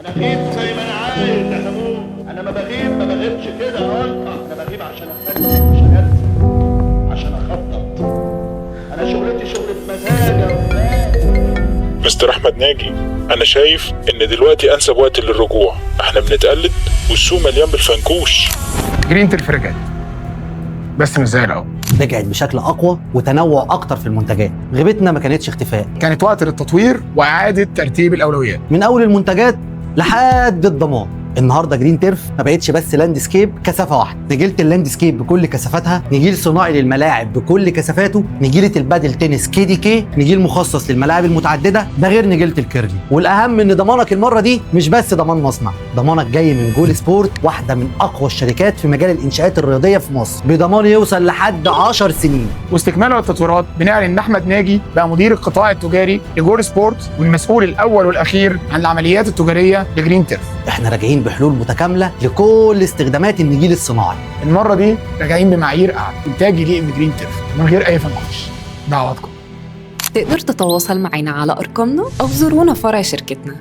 انا غيب زي ما انا عايز يا هموم. انا ما بغيبش كده انا بغيب عشان اتفكر، عشان ارسم، عشان اخطط. انا شغلتي شغلة مزاج يا ولاد. مستر احمد ناجي، انا شايف ان دلوقتي انسب وقت للرجوع. احنا بنتقلد والسوق مليان بالفنكوش. جرين ترف رجعت بس مش زي الاول. رجعت بشكل اقوى وتنوع اكتر في المنتجات. غيبتنا ما كانتش اختفاء، كانت وقت للتطوير واعاده ترتيب الاولويات. من اول المنتجات لحد الضمان. النهارده جرين تيرف ما بقتش بس لاند سكيب كثافه واحده، نجيله اللاند سكيب بكل كثافاتها، نجيل صناعي للملاعب بكل كثافاته، نجيله البادل تنس كي دي كي، نجيل مخصص للملاعب المتعدده، ده غير نجيله الكيرلي. والاهم ان ضمانك المره دي مش بس ضمان مصنع، ضمانك جاي من جول سبورت، واحده من اقوى الشركات في مجال الانشاءات الرياضيه في مصر، بضمان يوصل لحد 10 سنين. واستكمالا للتطويرات بنعلن ان احمد ناجي بقى مدير القطاع التجاري لجول سبورت والمسؤول الاول والاخير عن العمليات التجاريه لجرين تيرف. احنا راجعين بحلول متكامله لكل استخدامات النجيل الصناعي. المره دي راجعين بمعايير اعلى، انتاج يليق بجرين تيرف من غير اي فنكوش. دعواتكم. تقدر تتواصل معنا على أرقامنا أو زورونا فرع شركتنا.